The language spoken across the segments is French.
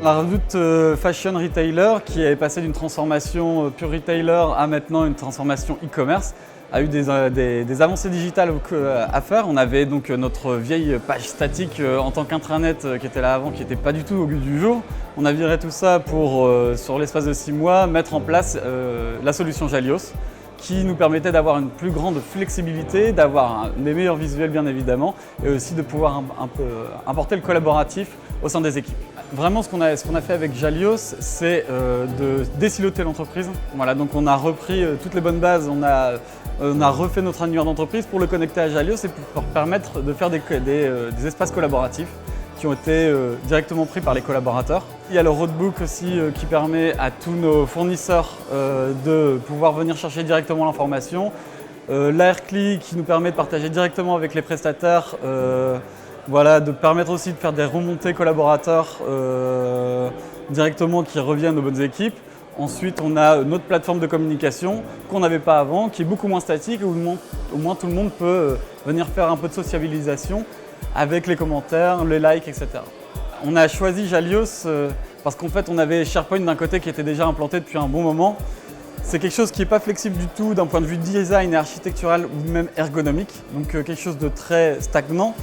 La Redoute Fashion Retailer, qui est passée d'une transformation pure retailer à maintenant une transformation e-commerce, a eu des avancées digitales à faire. On avait donc notre vieille page statique en tant qu'intranet qui était là avant, qui n'était pas du tout au goût du jour. On a viré tout ça pour, sur l'espace de 6 mois, mettre en place la solution Jalios, qui nous permettait d'avoir une plus grande flexibilité, d'avoir des meilleurs visuels bien évidemment, et aussi de pouvoir un peu importer le collaboratif au sein des équipes. Vraiment, ce qu'on a fait avec Jalios, c'est de désiloter l'entreprise. Voilà, donc on a repris toutes les bonnes bases, on a refait notre annuaire d'entreprise pour le connecter à Jalios et pour permettre de faire des espaces collaboratifs qui ont été directement pris par les collaborateurs. Il y a le roadbook aussi qui permet à tous nos fournisseurs de pouvoir venir chercher directement l'information. L'AirCli qui nous permet de partager directement avec les prestataires, voilà, de permettre aussi de faire des remontées collaborateurs directement qui reviennent aux bonnes équipes. Ensuite, on a notre plateforme de communication qu'on n'avait pas avant, qui est beaucoup moins statique, où au moins tout le monde peut venir faire un peu de sociabilisation avec les commentaires, les likes, etc. On a choisi Jalios parce qu'en fait, on avait SharePoint d'un côté qui était déjà implanté depuis un bon moment. C'est quelque chose qui n'est pas flexible du tout d'un point de vue design et architectural ou même ergonomique, donc quelque chose de très stagnant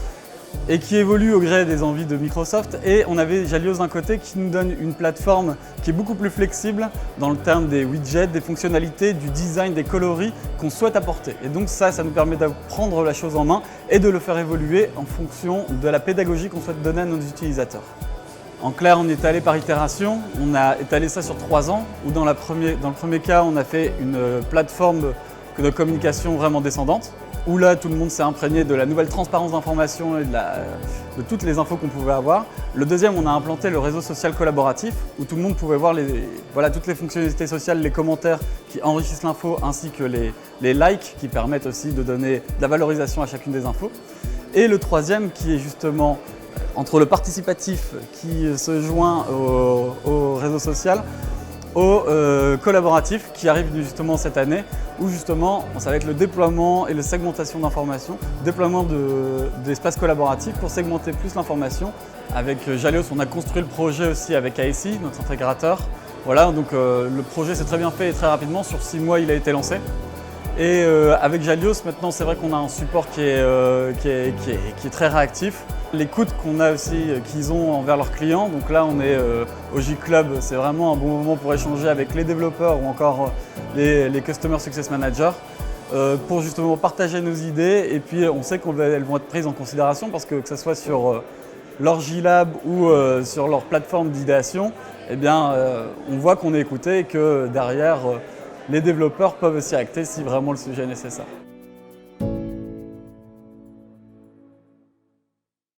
et qui évolue au gré des envies de Microsoft. Et on avait Jalios d'un côté qui nous donne une plateforme qui est beaucoup plus flexible dans le terme des widgets, des fonctionnalités, du design, des coloris qu'on souhaite apporter. Et donc ça nous permet de prendre la chose en main et de le faire évoluer en fonction de la pédagogie qu'on souhaite donner à nos utilisateurs. En clair, on est allé par itération, on a étalé ça sur 3 ans, où dans le premier cas, on a fait une plateforme de communication vraiment descendante, où là, tout le monde s'est imprégné de la nouvelle transparence d'information et de toutes les infos qu'on pouvait avoir. Le deuxième, on a implanté le réseau social collaboratif, où tout le monde pouvait voir toutes les fonctionnalités sociales, les commentaires qui enrichissent l'info, ainsi que les likes qui permettent aussi de donner de la valorisation à chacune des infos. Et le troisième, qui est justement entre le participatif qui se joint au réseau social, au collaboratif qui arrive justement cette année, où justement ça va être le déploiement et la segmentation d'informations, déploiement d'espaces collaboratifs pour segmenter plus l'information. Avec Jalios, on a construit le projet aussi avec ASI, notre intégrateur. Voilà, donc le projet s'est très bien fait et très rapidement, sur 6 mois il a été lancé. Et avec Jalios, maintenant c'est vrai qu'on a un support qui est très réactif. L'écoute qu'on a aussi, qu'ils ont envers leurs clients, donc là on est au J-Club, c'est vraiment un bon moment pour échanger avec les développeurs ou encore les Customer Success Managers pour justement partager nos idées, et puis on sait qu'elles vont être prises en considération parce que ce soit sur leur J-Lab ou sur leur plateforme d'idéation, eh bien on voit qu'on est écouté et que derrière les développeurs peuvent aussi acter si vraiment le sujet est nécessaire.